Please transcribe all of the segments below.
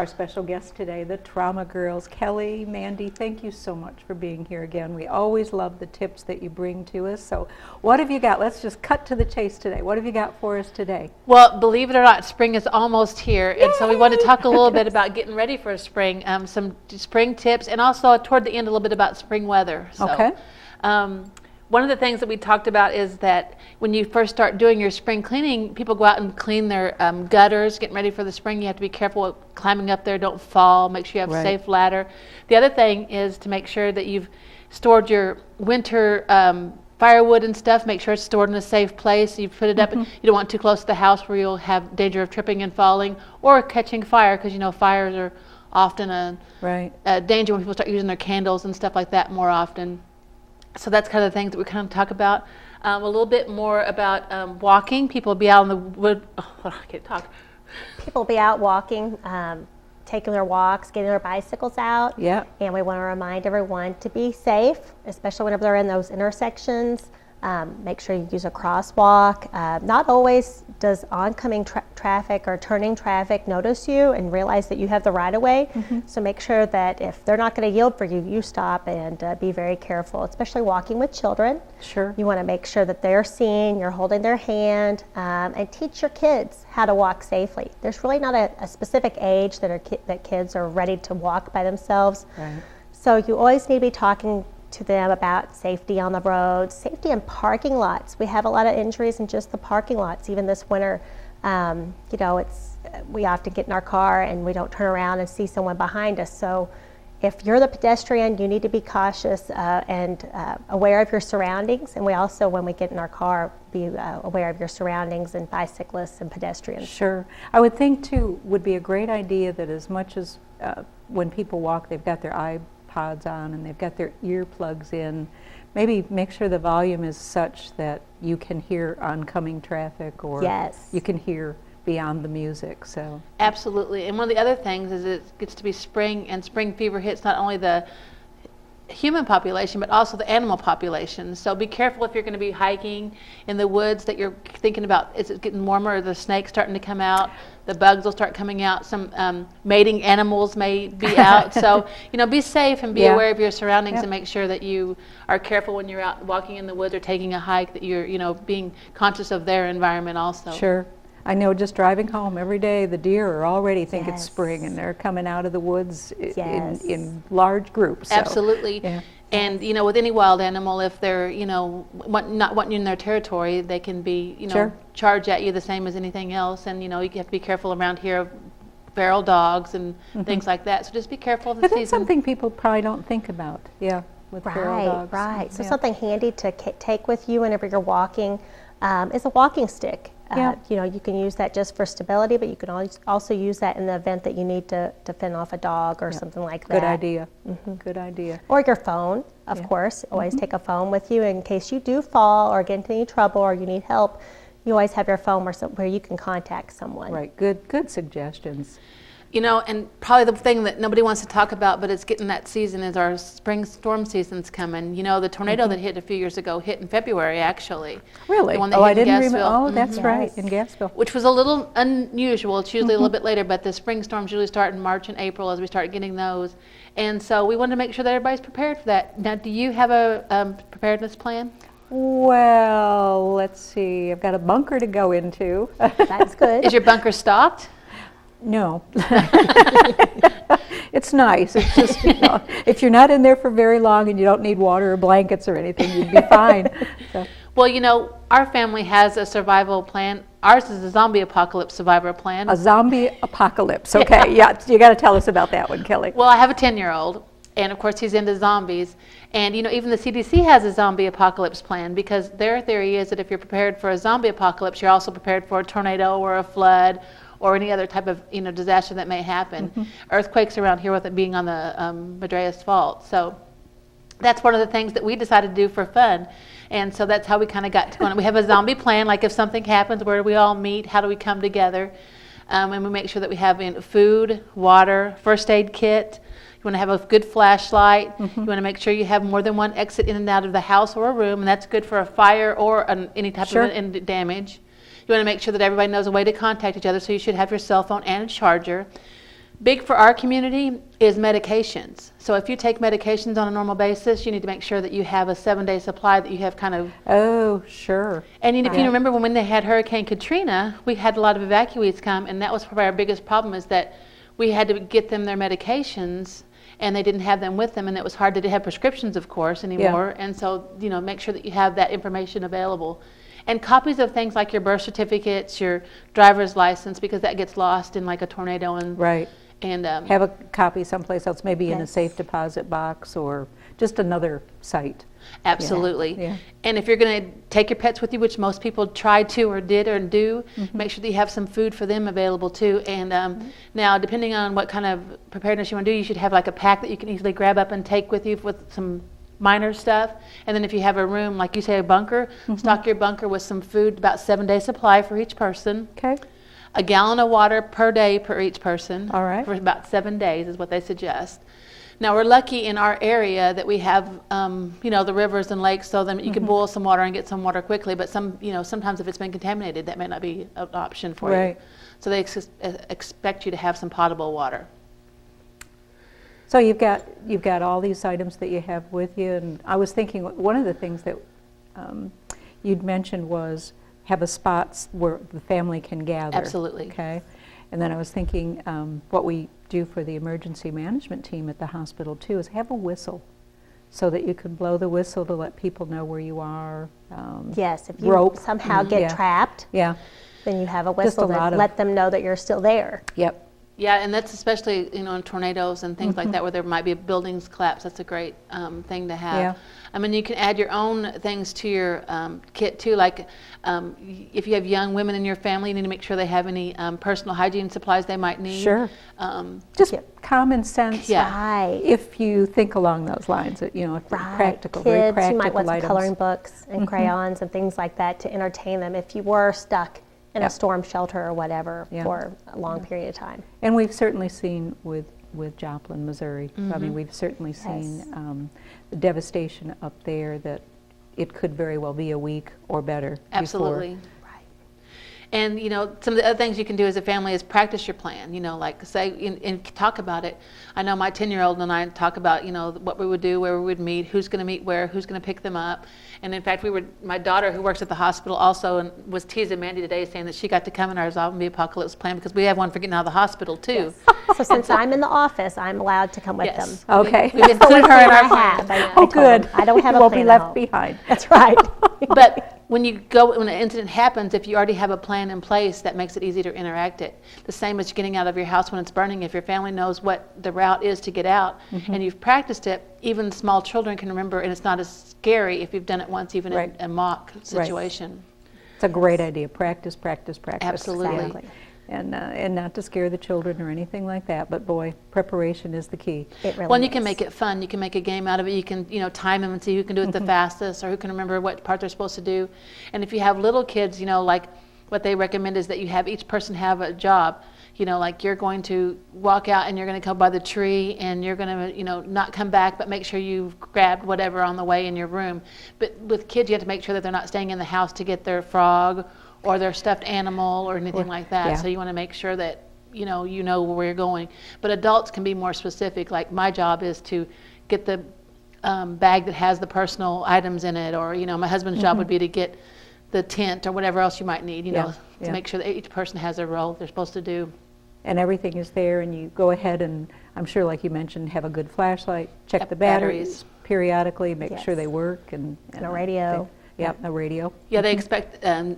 our special guests today, the Trauma Girls. Kelly, Mandy, thank you so much for being here again. We always love the tips that you bring to us. So what have you got? Let's just cut to the chase today. What have you got for us today? Well, believe it or not, spring is almost here. And so we want to talk a little bit about getting ready for spring, some spring tips, and also toward the end a little bit about spring weather. So, Okay. One of the things that we talked about is that when you first start doing your spring cleaning, people go out and clean their gutters, getting ready for the spring. You have to be careful with climbing up there, don't fall, make sure you have a safe ladder. The other thing is to make sure that you've stored your winter firewood and stuff, make sure it's stored in a safe place. You put it up, you don't want it too close to the house where you'll have danger of tripping and falling or catching fire, because you know fires are often a danger when people start using their candles and stuff like that more often. So that's kind of the things that we kind of talk about. A little bit more about walking. People be out in the wood. Oh, I can't talk. People be out walking, taking their walks, getting their bicycles out. Yeah. And we want to remind everyone to be safe, especially whenever they're in those intersections. Make sure you use a crosswalk. Not always does oncoming traffic or turning traffic notice you and realize that you have the right of way. So make sure that if they're not going to yield for you, you stop and be very careful, especially walking with children. Sure. You want to make sure that they're seeing, you're holding their hand, and teach your kids how to walk safely. There's really not a specific age that kids are ready to walk by themselves. Right. So you always need to be talking to them about safety on the road, safety in parking lots. We have a lot of injuries in just the parking lots, even this winter. You know, we often get in our car and we don't turn around and see someone behind us. So if you're the pedestrian, you need to be cautious and aware of your surroundings. And we also, when we get in our car, be aware of your surroundings and bicyclists and pedestrians. Sure. I would think, too, would be a great idea that as much as when people walk, they've got their iPods on and they've got their earplugs in, maybe make sure the volume is such that you can hear oncoming traffic, or you can hear beyond the music. So Absolutely. And one of the other things is it gets to be spring, and spring fever hits not only the human population but also the animal population. So be careful if you're going to be hiking in the woods that you're thinking about, is it getting warmer, or the snakes starting to come out, the bugs will start coming out, some mating animals may be out. So you know, be safe and be aware of your surroundings and make sure that you are careful when you're out walking in the woods or taking a hike, that you're, you know, being conscious of their environment also. Sure. I know, just driving home every day, the deer are already think it's spring, and they're coming out of the woods in large groups. So, Absolutely. And you know, with any wild animal, if they're, you know, not wanting you in their territory, they can be, you know, charge at you the same as anything else. And you know, you have to be careful around here of feral dogs and things like that. So just be careful of the season. That's something people probably don't think about. Yeah, with feral dogs. Right. So something handy to take with you whenever you're walking is a walking stick. You know, you can use that just for stability, but you can also use that in the event that you need to fend off a dog or something like that. Good idea. Good idea. Or your phone, of course. Always take a phone with you in case you do fall or get into any trouble or you need help. You always have your phone where you can contact someone. Right. Good suggestions. You know, and probably the thing that nobody wants to talk about, but it's getting that season, is our spring storm season's coming. You know, the tornado that hit a few years ago hit in February, actually. Really? The one that hit I didn't in remember. Gassville. Oh, that's right, in Gassville. Which was a little unusual. It's usually a little bit later, but the spring storms usually start in March and April as we start getting those. And so we wanted to make sure that everybody's prepared for that. Now, do you have a preparedness plan? Well, let's see. I've got a bunker to go into. That's good. Is your bunker stocked? No. It's nice. It's just, you know, if you're not in there for very long and you don't need water or blankets or anything, you'd be fine. So. Well, you know, our family has a survival plan. Ours is a zombie apocalypse survivor plan. A zombie apocalypse. Okay, yeah, you got to tell us about that one, Kelly. Well, I have a 10-year-old, and of course he's into zombies. And you know, even the CDC has a zombie apocalypse plan, because their theory is that if you're prepared for a zombie apocalypse, you're also prepared for a tornado or a flood or any other type of, you know, disaster that may happen. Earthquakes around here, with it being on the Madreas Fault. So that's one of the things that we decided to do for fun. And so that's how we kind of got to going. We have a zombie plan, like if something happens, where do we all meet? How do we come together? And we make sure that we have food, water, first aid kit. You want to have a good flashlight. You want to make sure you have more than one exit in and out of the house or a room, and that's good for a fire or any type of damage. You want to make sure that everybody knows a way to contact each other, so you should have your cell phone and a charger. Big for our community is medications. So if you take medications on a normal basis, you need to make sure that you have a 7-day supply that you have kind of. Oh, sure. And if you Right. remember when they had Hurricane Katrina, we had a lot of evacuees come, and that was probably our biggest problem, is that we had to get them their medications, and they didn't have them with them, and it was hard to have prescriptions, of course, anymore. And so, make sure that you have that information available. And copies of things like your birth certificates, your driver's license, because that gets lost in like a tornado. And Right. And Have a copy someplace else, maybe in a Yes. safe deposit box or just another site. absolutely. Yeah. And if you're going to take your pets with you, which most people try to or did or do, make sure that you have some food for them available too. And now, depending on what kind of preparedness you want to do, you should have like a pack that you can easily grab up and take with you with some minor stuff. And then if you have a room, like you say, a bunker, stock your bunker with some food, about 7-day supply for each person. Okay. A gallon of water per day per each person. All right. For about 7 days is what they suggest. Now, we're lucky in our area that we have, the rivers and lakes, so then you can boil some water and get some water quickly. But sometimes if it's been contaminated, that may not be an option for Right. you. So they expect you to have some potable water. So you've got all these items that you have with you, and I was thinking one of the things that you'd mentioned was have a spot where the family can gather. Absolutely. Okay. And then I was thinking what we do for the emergency management team at the hospital too is have a whistle, so that you can blow the whistle to let people know where you are. Yes, if you Rope. somehow get Yeah. trapped, Yeah. then you have a Just a whistle lot to of- let them know that you're still there. Yep. Yeah, and that's especially, in tornadoes and things like that where there might be buildings collapse. That's a great thing to have. Yeah. I mean, you can add your own things to your kit too. Like if you have young women in your family, you need to make sure they have any personal hygiene supplies they might need. Sure. Just common sense. Yeah. Right. If you think along those lines, if Right. practical, very Kids, practical you might want some items. coloring books and crayons and things like that to entertain them if you were stuck in Yeah. a storm shelter or whatever Yeah. for a long period of time. And we've certainly seen with Joplin, Missouri. I mean, we've certainly seen Yes. the devastation up there that it could very well be a week or better. Absolutely. Right. And some of the other things you can do as a family is practice your plan. Like say and talk about it. I know my 10-year-old and I talk about what we would do, where we would meet, who's going to meet where, who's going to pick them up. And in fact, my daughter who works at the hospital also and was teasing Mandy today, saying that she got to come in our zombie apocalypse plan because we have one for getting out of the hospital too. So since I'm in the office, I'm allowed to come with them. Yes. Okay. We've included her in I our plan. have. I Oh, told them, good. I don't have You a won't plan be at left home. behind. That's right. But when an incident happens, if you already have a plan in place, that makes it easy to interact it. The same as getting out of your house when it's burning. If your family knows what the route is to get out and you've practiced it, even small children can remember, and it's not as scary if you've done it once, even Right. in a mock situation. It's a great idea. Practice, practice, practice. Absolutely. Exactly. And not to scare the children or anything like that, but boy, preparation is the key. It really Well, and you can is. make it fun. You can make a game out of it. You can, time them and see who can do it the fastest or who can remember what part they're supposed to do. And if you have little kids, like what they recommend is that you have each person have a job. Like you're going to walk out and you're going to come by the tree and you're going to, not come back, but make sure you've grabbed whatever on the way in your room. But with kids, you have to make sure that they're not staying in the house to get their frog or their stuffed animal or anything like that. yeah. So you want to make sure that, you know where you're going. But adults can be more specific. Like my job is to get the bag that has the personal items in it, or, my husband's job would be to get the tent or whatever else you might need, Yeah, to yeah. make sure that each person has their role they're supposed to do. And everything is there, and you go ahead and, I'm sure, like you mentioned, have a good flashlight, check Yep, the batteries batteries. periodically, make sure Yes. they work. And a radio. Yep, a radio. Yeah, they expect, sorry,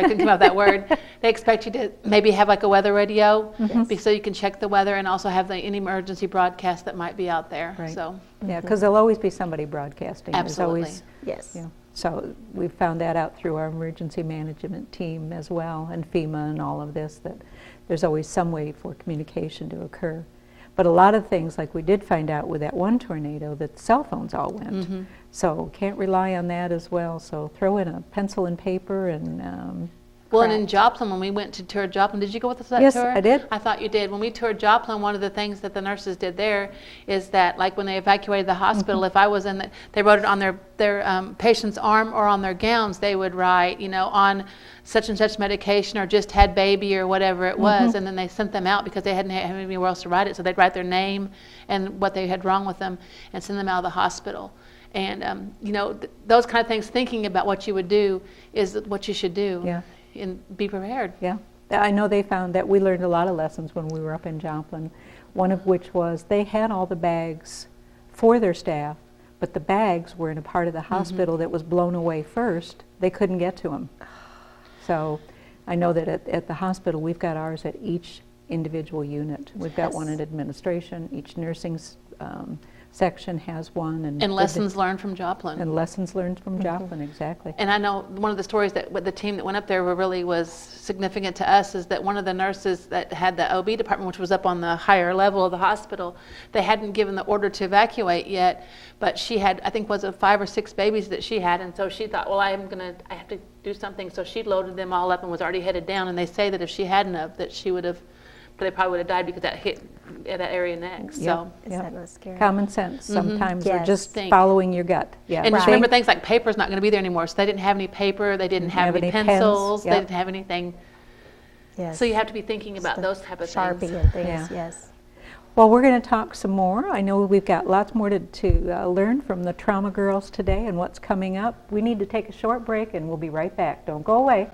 I couldn't come up with that word. They expect you to maybe have like a weather radio, so you can check the weather and also have any emergency broadcast that might be out there. Right. So, Yeah, because there'll always be somebody broadcasting. There's Absolutely. always, Yes. you know, so we've found that out through our emergency management team as well, and FEMA and all of this, that there's always some way for communication to occur. But a lot of things, like we did find out with that one tornado, that cell phones all went. So can't rely on that as well. So throw in a pencil and paper and Well, and in Correct. Joplin, when we went to tour Joplin, did you go with us to that Yes, tour? I did. I thought you did. When we toured Joplin, one of the things that the nurses did there is that, like when they evacuated the hospital, if I was in they wrote it on their patient's arm or on their gowns, they would write, on such and such medication or just had baby or whatever it was, and then they sent them out because they hadn't had anywhere else to write it. So they'd write their name and what they had wrong with them and send them out of the hospital. And, those kind of things, thinking about what you would do is what you should do. Yeah. And be prepared. Yeah, I know they found that we learned a lot of lessons when we were up in Joplin, one of which was they had all the bags for their staff, but the bags were in a part of the hospital that was blown away first. They couldn't get to them. So I know that at the hospital, we've got ours at each individual unit. We've got one in administration, each nursing section has one. And lessons learned from Joplin. And lessons learned from Joplin, exactly. And I know one of the stories that with the team that went up there really was significant to us is that one of the nurses that had the OB department, which was up on the higher level of the hospital, they hadn't given the order to evacuate yet, but she had, I think, was it 5 or 6 babies that she had, and so she thought, well, I have to do something, so she loaded them all up and was already headed down, and they say that if she hadn't have, that she would have, but they probably would have died because that hit at that area next. Yep. So. Is that not scary? Common sense sometimes, or Yes. just Think. following your gut. Yeah. And just Right. remember things like paper's not going to be there anymore. So they didn't have any paper. They didn't have any pens, pencils. yep. They didn't have anything. Yes. So you have to be thinking about The those type of Sharpie things. and things, Yeah. yes. Well, we're going to talk some more. I know we've got lots more to learn from the trauma girls today and what's coming up. We need to take a short break and we'll be right back. Don't go away.